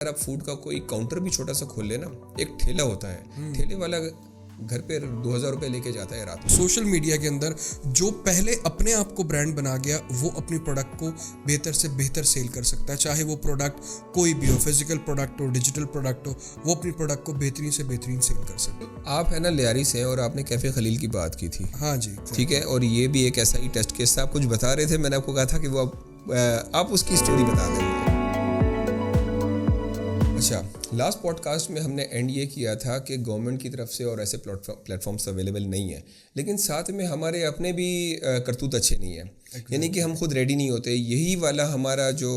اگر آپ فوڈ کا کوئی کاؤنٹر بھی چھوٹا سا کھول لیں نا, ایک ٹھیلا ہوتا ہے, ٹھیلے والا گھر پہ 2000 روپے لے کے جاتا ہے رات میں. سوشل میڈیا کے اندر جو پہلے اپنے آپ کو برانڈ بنا گیا وہ اپنی پروڈکٹ کو بہتر سے بہتر سیل کر سکتا ہے, چاہے وہ پروڈکٹ کوئی بھی ہو, فزیکل پروڈکٹ ہو, ڈیجیٹل پروڈکٹ ہو, وہ اپنی پروڈکٹ کو بہترین سے بہترین سیل کر سکتا ہے. آپ ہے نا لیاری سے ہیں اور آپ نے کیفے خلیل کی بات کی تھی. ہاں جی ٹھیک ہے, اور یہ بھی ایک ایسا ہی ٹیسٹ کیس تھا. آپ کچھ بتا رہے تھے, میں نے آپ کو کہا تھا کہ وہ آپ اس کی اسٹوری بتا دیں. اچھا, لاسٹ پوڈ کاسٹ میں ہم نے اینڈ یہ کیا تھا کہ گورنمنٹ کی طرف سے اور ایسے پلیٹ فارمس اویلیبل نہیں ہیں, لیکن ساتھ میں ہمارے اپنے بھی کرتوت اچھے نہیں ہیں, یعنی کہ ہم خود ریڈی نہیں ہوتے. یہی والا ہمارا جو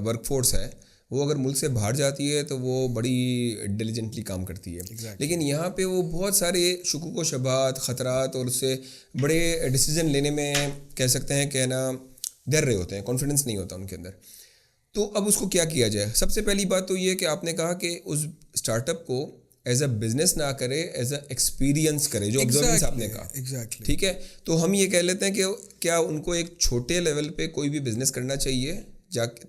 ورک فورس ہے وہ اگر ملک سے باہر جاتی ہے تو وہ بڑی ڈیلیجنٹلی کام کرتی ہے, لیکن یہاں پہ وہ بہت سارے شکوک و شبہات, خطرات اور اس سے بڑے ڈیسیجن لینے میں کہہ سکتے ہیں کہ نا ڈر رہے ہوتے ہیں, کانفیڈنس نہیں ہوتا ان کے اندر. تو اب اس کو کیا کیا جائے؟ سب سے پہلی بات تو یہ کہ آپ نے کہا کہ اس اسٹارٹ اپ کو ایز اے بزنس نہ کرے, ایز اے ایکسپیرینس کرے, جو آبزرونس آپ نے کہا. ٹھیک ہے, تو ہم یہ کہہ لیتے ہیں کہ کیا ان کو ایک چھوٹے لیول پہ کوئی بھی بزنس کرنا چاہیے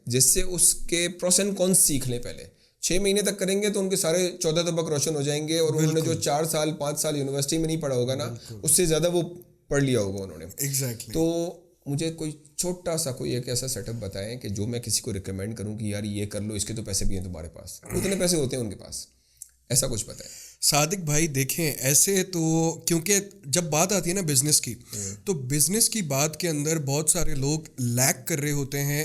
جس سے اس کے پروس اینڈ کونس سیکھ لیں. پہلے 6 مہینے تک کریں گے تو ان کے سارے 14 طبق روشن ہو جائیں گے, اور انہوں نے جو 4 سال 5 سال یونیورسٹی میں نہیں پڑھا ہوگا نا, اس سے زیادہ وہ پڑھ لیا ہوگا انہوں نے. تو مجھے کوئی چھوٹا سا کوئی ایک ایسا سیٹ اپ بتائیں کہ جو میں کسی کو ریکمینڈ کروں کہ یار یہ کر لو, اس کے تو پیسے بھی ہیں تمہارے پاس, اتنے پیسے ہوتے ہیں ان کے پاس, ایسا کچھ بتائیں. صادق بھائی دیکھیں, ایسے تو کیونکہ جب بات آتی ہے نا بزنس کی, تو بزنس کی بات کے اندر بہت سارے لوگ لیک کر رہے ہوتے ہیں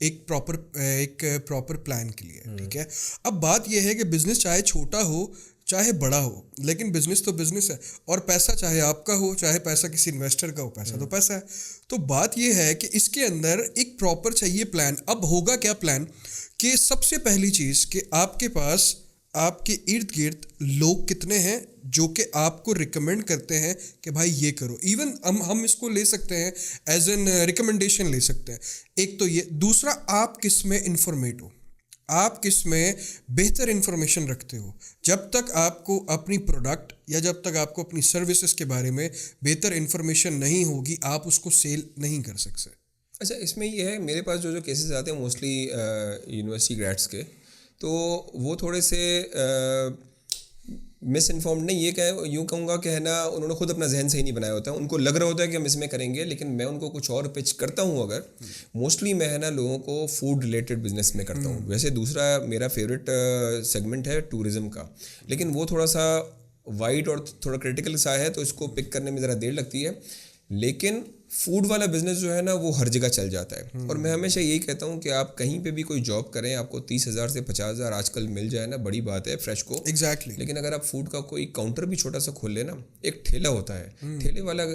ایک پراپر پلان کے لیے. ٹھیک ہے, اب بات یہ ہے کہ بزنس چاہے چھوٹا ہو چاہے بڑا ہو, لیکن بزنس تو بزنس ہے, اور پیسہ چاہے آپ کا ہو چاہے پیسہ کسی انویسٹر کا ہو, پیسہ تو پیسہ ہے. تو بات یہ ہے کہ اس کے اندر ایک پراپر چاہیے پلان. اب ہوگا کیا پلان کہ سب سے پہلی چیز کہ آپ کے پاس آپ کے ارد گرد لوگ کتنے ہیں جو کہ آپ کو ریکمینڈ کرتے ہیں کہ بھائی یہ کرو. ایون ہم اس کو لے سکتے ہیں ایز این ریکمنڈیشن لے سکتے ہیں. ایک تو یہ. دوسرا, آپ کس میں انفارمیٹ ہو, آپ کس میں بہتر انفارمیشن رکھتے ہو. جب تک آپ کو اپنی پروڈکٹ یا جب تک آپ کو اپنی سروسز کے بارے میں بہتر انفارمیشن نہیں ہوگی, آپ اس کو سیل نہیں کر سکتے. اچھا, اس میں یہ ہے میرے پاس جو کیسز آتے ہیں موسٹلی یونیورسٹی گریڈس کے, تو وہ تھوڑے سے مس انفارمڈ نہیں, یہ کہ یوں کہوں گا کہ ہے نا انہوں نے خود اپنا ذہن صحیح نہیں بنایا ہوتا ہے. ان کو لگ رہا ہوتا ہے کہ ہم اس میں کریں گے, لیکن میں ان کو کچھ اور پچ کرتا ہوں. اگر موسٹلی میں ہے نا لوگوں کو فوڈ ریلیٹڈ بزنس میں کرتا ہوں. ویسے دوسرا میرا فیوریٹ سیگمنٹ ہے ٹورزم کا, لیکن وہ تھوڑا سا وائڈ اور تھوڑا کرٹیکل سا ہے, تو اس کو پک کرنے میں ذرا دیر لگتی ہے. لیکن فوڈ والا بزنس جو ہے نا وہ ہر جگہ چل جاتا ہے. اور میں ہمیشہ یہی کہتا ہوں کہ آپ کہیں پہ بھی کوئی جاب کریں, آپ کو 30,000 سے 50,000 آج کل مل جائے نا, بڑی بات ہے فریش کو. لیکن اگر آپ فوڈ کا کوئی کاؤنٹر بھی چھوٹا سا کھول لیں نا, ایک ٹھیلا ہوتا ہے, ٹھیلے والا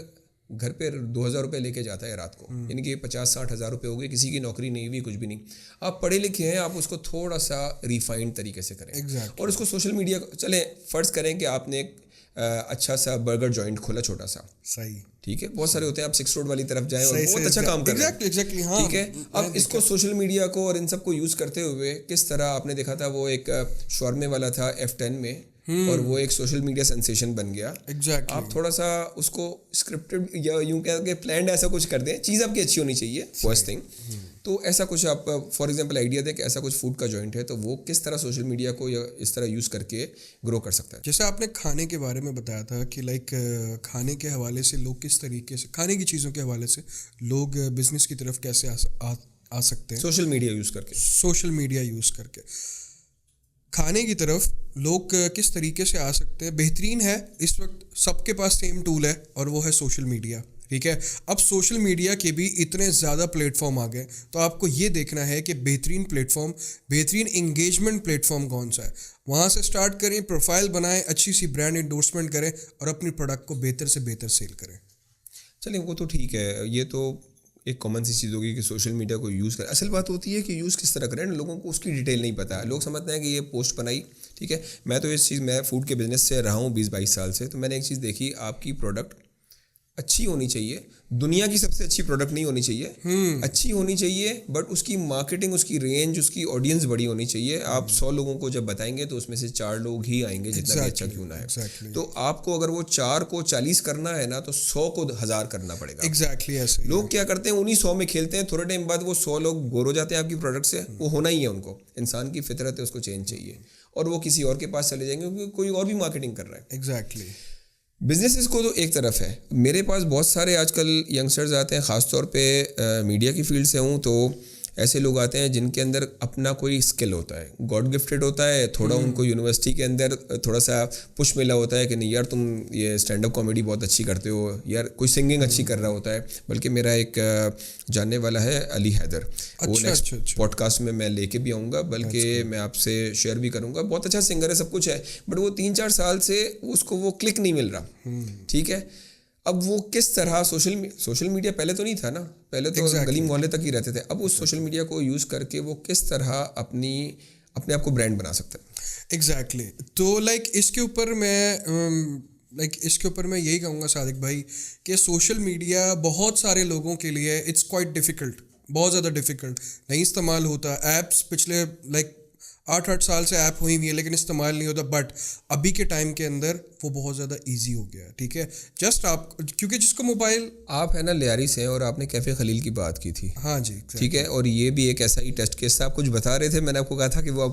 گھر پہ 2000 روپے لے کے جاتا ہے رات کو, یعنی کہ 50-60 ہزار روپے ہو گئے. کسی کی نوکری نہیں ہوئی, کچھ بھی نہیں, آپ پڑھے لکھے ہیں, آپ اس کو تھوڑا سا ریفائنڈ طریقے سے کریں. اور اس کو سوشل میڈیا, چلیں فرض کریں کہ آپ نے ایک اچھا سا برگر جوائنٹ کھولا چھوٹا سا, صحیح, ٹھیک ہے, بہت سارے ہوتے ہیں, آپ 6 روڈ والی طرف جائیں اور بہت اچھا کام کر رہے ہیں. ٹھیک ہے, اب اس کو سوشل میڈیا کو اور ان سب کو یوز کرتے ہوئے کس طرح آپ نے دیکھا تھا, وہ ایک شورمے والا تھا F10 میں, اور وہ ایک سوشل میڈیا سینسیشن بن گیا. آپ تھوڑا سا اس کو اسکرپٹڈ یا یوں کہہ کہ پلانڈ ایسا کچھ کر دیں, چیز آپ کی اچھی ہونی چاہیے فرسٹ تھنگ. تو ایسا کچھ آپ فار ایگزامپل آئیڈیا دیں کہ ایسا کچھ فوڈ کا جوائنٹ ہے, تو وہ کس طرح سوشل میڈیا کو یا اس طرح یوز کر کے گرو کر سکتا ہے. جیسے آپ نے کھانے کے بارے میں بتایا تھا کہ لائک کھانے کے حوالے سے لوگ کس طریقے سے, کھانے کی چیزوں کے حوالے سے لوگ بزنس کی طرف کیسے آ سکتے ہیں. سوشل میڈیا یوز کر کے کھانے کی طرف لوگ کس طریقے سے آ سکتے ہیں. بہترین ہے, اس وقت سب کے پاس سیم ٹول ہے اور وہ ہے سوشل میڈیا. ٹھیک ہے, اب سوشل میڈیا کے بھی اتنے زیادہ پلیٹ فارم آ گئے, تو آپ کو یہ دیکھنا ہے کہ بہترین پلیٹ فارم, بہترین انگیجمنٹ پلیٹ فارم کون سا ہے. وہاں سے اسٹارٹ کریں, پروفائل بنائیں, اچھی سی برانڈ انڈورسمنٹ کریں اور اپنی پروڈکٹ کو بہتر سے بہتر سیل کریں. چلیں وہ تو ٹھیک ہے, یہ تو ایک کامن سی چیز ہوگی کہ سوشل میڈیا کو یوز کریں. اصل بات ہوتی ہے کہ یوز کس طرح کریں, لوگوں کو اس کی ڈیٹیل نہیں پتہ ہے. لوگ سمجھتے ہیں کہ یہ پوسٹ بنائی, ٹھیک ہے. میں تو میں فوڈ کے بزنس سے رہا ہوں 20-22 سال سے, تو میں نے ایک چیز دیکھی, آپ کی پروڈکٹ اچھی ہونی چاہیے, دنیا کی سب سے اچھی پروڈکٹ نہیں ہونی چاہیے, اچھی ہونی چاہیے, بٹ اس کی مارکیٹنگ, اس کی رینج, اس کی آڈینس بڑی ہونی چاہیے. آپ 100 لوگوں کو جب بتائیں گے تو اس میں سے 4 لوگ ہی آئیں گے, جتنا بھی اچھا کیوں نہ ہے. تو آپ کو اگر وہ 4 کو 40 کرنا ہے نا, تو 100 کو 1000 کرنا پڑے گا. ایگزیکٹلی ایسے لوگ کیا کرتے ہیں, انہیں 100 میں کھیلتے ہیں, تھوڑے ٹائم بعد وہ 100 لوگ بور ہو جاتے ہیں آپ کی پروڈکٹ سے. وہ ہونا ہی ہے ان کو, انسان کی فطرت ہے, اس کو چینج چاہیے, اور وہ کسی اور کے پاس چلے جائیں گے کیونکہ کوئی اور بھی مارکیٹنگ کر رہا ہے. ایگزیکٹلی. بزنسز کو تو ایک طرف ہے. میرے پاس بہت سارے آج کل ینگسٹرز آتے ہیں, خاص طور پہ میڈیا کی فیلڈ سے ہوں, تو ایسے لوگ آتے ہیں جن کے اندر اپنا کوئی اسکل ہوتا ہے, گاڈ گفٹیڈ ہوتا ہے, تھوڑا ان کو یونیورسٹی کے اندر تھوڑا سا پش ملا ہوتا ہے کہ نہیں یار تم یہ اسٹینڈ اپ کامیڈی بہت اچھی کرتے ہو, یار کوئی سنگنگ اچھی کر رہا ہوتا ہے. بلکہ میرا ایک جاننے والا ہے علی حیدر, وہ نیکسٹ پوڈ کاسٹ میں میں لے کے بھی آؤں گا, بلکہ میں آپ سے شیئر بھی کروں گا. بہت اچھا سنگر ہے, سب کچھ ہے, بٹ وہ 3-4 سال سے اس کو وہ کلک نہیں مل رہا. ٹھیک ہے, اب وہ کس طرح سوشل میڈیا پہلے تو نہیں تھا نا, پہلے تو گلی محلے تک ہی رہتے تھے. اب اس سوشل میڈیا کو یوز کر کے وہ کس طرح اپنے آپ کو برانڈ بنا سکتا ہے. ایگزیکٹلی. تو اس کے اوپر میں یہی کہوں گا صادق بھائی کہ سوشل میڈیا بہت سارے لوگوں کے لیے اٹس کوائٹ ڈیفیکلٹ, بہت زیادہ ڈیفیکلٹ, نہیں استعمال ہوتا. ایپس پچھلے 8 سال سے ایپ ہوئی ہوئی ہے لیکن استعمال نہیں ہوتا, بٹ ابھی کے ٹائم کے اندر وہ بہت زیادہ ایزی ہو گیا ہے. ٹھیک ہے, جسٹ آپ کیونکہ جس کو موبائل, آپ ہے نا لیاری سے ہیں اور آپ نے کیفے خلیل کی بات کی تھی. ہاں جی ٹھیک ہے, اور یہ بھی ایک ایسا ہی ٹیسٹ کیس تھا. آپ کچھ بتا رہے تھے, میں نے آپ کو کہا تھا کہ وہ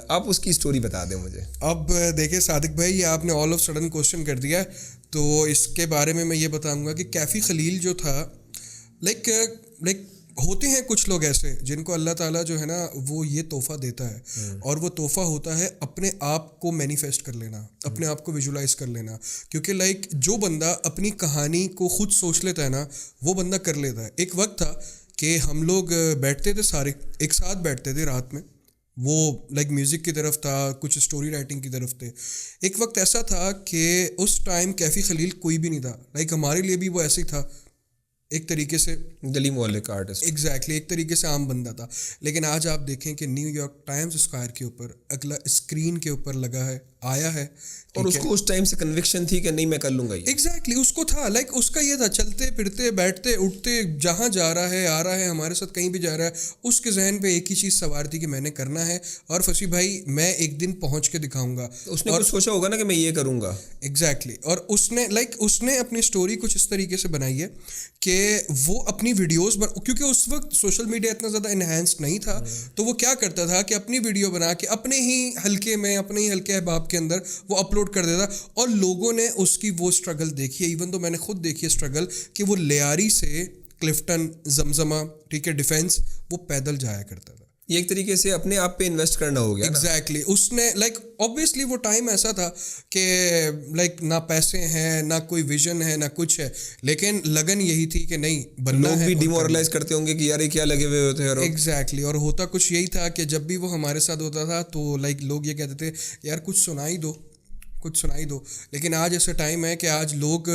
آپ اس کی اسٹوری بتا دیں مجھے. اب دیکھیں صادق بھائی, یہ آپ نے آل آف سڈن کوشچن کر دیا, تو اس کے بارے میں یہ بتاؤں گا کہ کیفی خلیل جو تھا, لائک ہوتے ہیں کچھ لوگ ایسے جن کو اللہ تعالیٰ جو ہے نا وہ یہ تحفہ دیتا ہے, اور وہ تحفہ ہوتا ہے اپنے آپ کو مینیفیسٹ کر لینا, اپنے آپ کو ویژولائز کر لینا. کیونکہ جو بندہ اپنی کہانی کو خود سوچ لیتا ہے نا, وہ بندہ کر لیتا ہے. ایک وقت تھا کہ ہم لوگ بیٹھتے تھے, سارے ایک ساتھ بیٹھتے تھے رات میں, وہ میوزک کی طرف تھا, کچھ اسٹوری رائٹنگ کی طرف تھے. ایک وقت ایسا تھا کہ اس ٹائم کیفی خلیل کوئی بھی نہیں تھا, ہمارے لیے بھی وہ ایسے ہی تھا ایک طریقے سے, گلی محلے کا آرٹسٹ. ایگزیکٹلی, ایک طریقے سے عام بندہ تھا. لیکن آج آپ دیکھیں کہ نیو یارک ٹائمز اسکوائر کے اوپر اگلا اسکرین کے اوپر لگا ہے, آیا ہے, اور اس کو اس ٹائم سے کنوکشن تھی کہ نہیں میں کر لوں گا. ایگزیکٹلی, اس کو تھا اس کا یہ تھا, چلتے پھرتے بیٹھتے اٹھتے جہاں جا رہا ہے آ رہا ہے, ہمارے ساتھ کہیں بھی جا رہا ہے, اس کے ذہن پہ ایک ہی چیز سوار تھی کہ میں نے کرنا ہے, اور فصیح بھائی میں ایک دن پہنچ کے دکھاؤں گا. اس نے کچھ سوچا ہوگا نا کہ میں یہ کروں گا. ایگزیکٹلی, اور اس نے اپنی اسٹوری کچھ اس طریقے سے بنائی ہے کہ وہ اپنی ویڈیوز, کیونکہ اس وقت سوشل میڈیا اتنا زیادہ انہینسڈ نہیں تھا, تو وہ کیا کرتا تھا کہ اپنی ویڈیو بنا کے اپنے ہی حلقے میں, اپنے ہی حلقے احباب کے اندر وہ اپلوڈ کر دیتا, اور لوگوں نے اس کی وہ اسٹرگل دیکھی ہے. ایون تو میں نے خود دیکھی ہے اسٹرگل, کہ وہ لیاری سے کلفٹن, زمزمہ, ٹھیک ہے, ڈیفینس, وہ پیدل جایا کرتا تھا. یہ ایک طریقے سے اپنے آپ پہ انویسٹ کرنا ہو گیا. ایگزیکٹلی, اس نے اوبویسلی وہ ٹائم ایسا تھا کہ نہ پیسے ہیں, نہ کوئی ویژن ہے, نہ کچھ ہے, لیکن لگن یہی تھی کہ نہیں بننا ہے. لوگ بھی ڈیمورلائز کرتے ہوں گے کہ یار یہ کیا لگے ہوئے ہوتے ہیں. ایگزیکٹلی, اور ہوتا کچھ یہی تھا کہ جب بھی وہ ہمارے ساتھ ہوتا تھا تو لوگ یہ کہتے تھے یار کچھ سنائی دو. لیکن آج ایسا ٹائم ہے کہ آج لوگ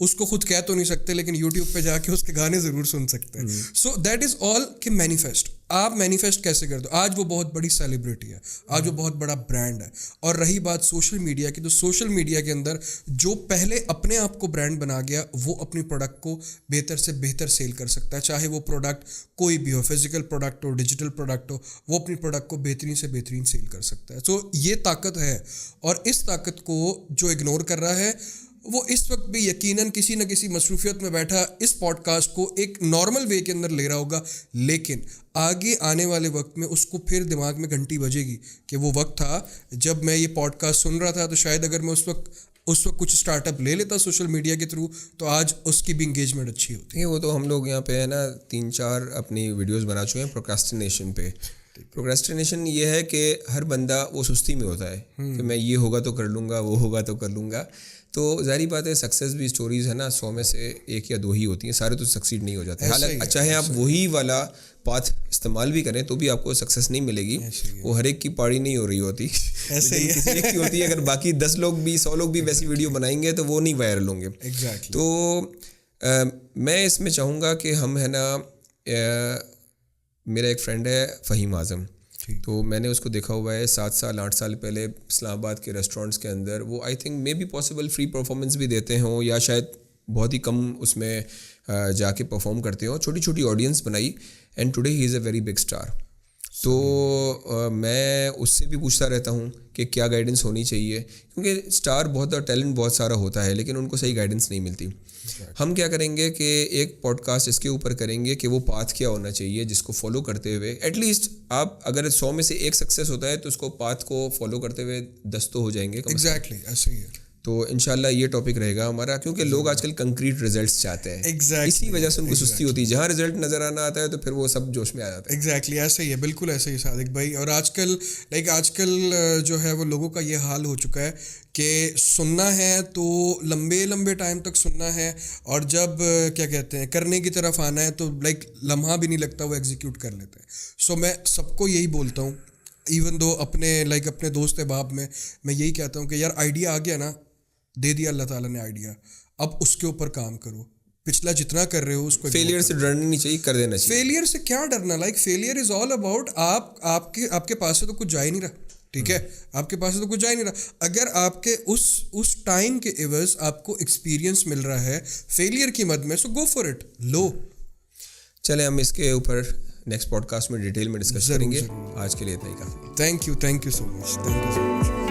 اس کو خود کہہ تو نہیں سکتے, لیکن یوٹیوب پہ جا کے اس کے گانے ضرور سن سکتے ہیں. سو دیٹ از آل کہ مینیفیسٹ, آپ مینیفیسٹ کیسے کر دو. آج وہ بہت بڑی سیلیبریٹی ہے, آج وہ بہت بڑا برانڈ ہے. اور رہی بات سوشل میڈیا کی, تو سوشل میڈیا کے اندر جو پہلے اپنے آپ کو برانڈ بنا گیا, وہ اپنی پروڈکٹ کو بہتر سے بہتر سیل کر سکتا ہے, چاہے وہ پروڈکٹ کوئی بھی ہو, فزیکل پروڈکٹ ہو, ڈیجیٹل پروڈکٹ ہو, وہ اپنی پروڈکٹ کو بہترین سے بہترین سیل کر سکتا ہے. سو یہ طاقت ہے, اور اس طاقت کو جو اگنور کر رہا ہے وہ اس وقت بھی یقیناً کسی نہ کسی مصروفیت میں بیٹھا اس پوڈ کاسٹ کو ایک نارمل وے کے اندر لے رہا ہوگا, لیکن آگے آنے والے وقت میں اس کو پھر دماغ میں گھنٹی بجے گی کہ وہ وقت تھا جب میں یہ پوڈ کاسٹ سن رہا تھا, تو شاید اگر میں اس وقت کچھ اسٹارٹ اپ لے لیتا سوشل میڈیا کے تھرو, تو آج اس کی بھی انگیجمنٹ اچھی ہوتی. وہ تو ہم لوگ یہاں پہ ہے نا 3-4 اپنی ویڈیوز بنا چکے ہیں پروکراسٹینیشن پہ. پروکراسٹینیشن یہ ہے کہ ہر بندہ وہ سستی میں ہوتا ہے کہ میں یہ ہوگا تو کر لوں گا, وہ ہوگا تو کر لوں گا. تو ظاہری بات ہے سکسیز بھی اسٹوریز ہے نا 100 میں سے 1 یا 2 ہی ہوتی ہیں, سارے تو سکسیڈ نہیں ہو جاتے. حالانکہ چاہے آپ وہی والا پاتھ استعمال بھی کریں تو بھی آپ کو سکسیس نہیں ملے گی. وہ ہر ایک کی پاڑی نہیں ہو رہی ہوتی, کسی ایک کی ہوتی ہے. اگر باقی 10 لوگ بھی 100 لوگ بھی ویسی ویڈیو بنائیں گے تو وہ نہیں وائرل ہوں گے. تو میں اس میں چاہوں گا کہ ہم ہے نا, میرا ایک فرینڈ ہے فہیم اعظم, تو میں نے اس کو دیکھا ہوا ہے 7 سال 8 سال پہلے اسلام آباد کے ریسٹورینٹس کے اندر. وہ I think maybe possible free performance بھی دیتے ہوں, یا شاید بہت ہی کم اس میں جا کے پرفارم کرتے ہیں اور چھوٹی چھوٹی آڈینس بنائی and today he is a very big star. تو میں اس سے بھی پوچھتا رہتا ہوں کہ کیا گائیڈنس ہونی چاہیے, کیونکہ اسٹار بہت ٹیلنٹ بہت سارا ہوتا ہے لیکن ان کو صحیح گائیڈنس نہیں ملتی. ہم کیا کریں گے کہ ایک پوڈ کاسٹ اس کے اوپر کریں گے کہ وہ پاتھ کیا ہونا چاہیے جس کو فالو کرتے ہوئے ایٹ لیسٹ آپ اگر 100 میں سے ایک سکسیس ہوتا ہے تو اس کو پاتھ کو فالو کرتے ہوئے 10 تو ہو جائیں گے. ایگزیکٹلی ایسا ہی ہے. تو انشاءاللہ یہ ٹاپک رہے گا ہمارا, کیونکہ لوگ آج کل کنکریٹ ریزلٹس چاہتے ہیں, اسی وجہ سے ان کو سستی ہوتی ہے. جہاں ریزلٹ نظر آنا آتا ہے تو پھر وہ سب جوش میں آ جاتا ہے. ایگزیکٹلی ایسا ہی ہے, بالکل ایسا ہی صادق بھائی. اور آج کل جو ہے وہ لوگوں کا یہ حال ہو چکا ہے کہ سننا ہے تو لمبے ٹائم تک سننا ہے, اور جب کیا کہتے ہیں کرنے کی طرف آنا ہے تو لمحہ بھی نہیں لگتا وہ ایگزیکیوٹ کر لیتے ہیں. سو میں سب کو یہی بولتا ہوں, ایون دو اپنے دوست احباب میں یہی کہتا ہوں کہ یار آئیڈیا آ گیا نا, دے دیا اللہ تعالیٰ نے آئیڈیا, اب اس کے اوپر کام کرو. پچھلا جتنا کر رہے ہو اس کو, فیلئر سے ڈرنا نہیں چاہیے, کر دینا چاہیے. فیلئر سے کیا ڈرنا, فیلئر از آل اباؤٹ آپ کے پاس سے تو کچھ جا ہی نہیں رہا, ٹھیک ہے, آپ کے پاس سے تو کچھ جا ہی نہیں رہا. اگر آپ کے اس ٹائم کے عوض آپ کو ایکسپیرینس مل رہا ہے فیلئر کی مد میں, سو گو فار اٹ, لو. چلیں ہم اس کے اوپر نیکسٹ پوڈ کاسٹ میں ڈیٹیل میں ڈسکس کریں گے. آج کے لیے اتنا ہی کافی. Thank you so much.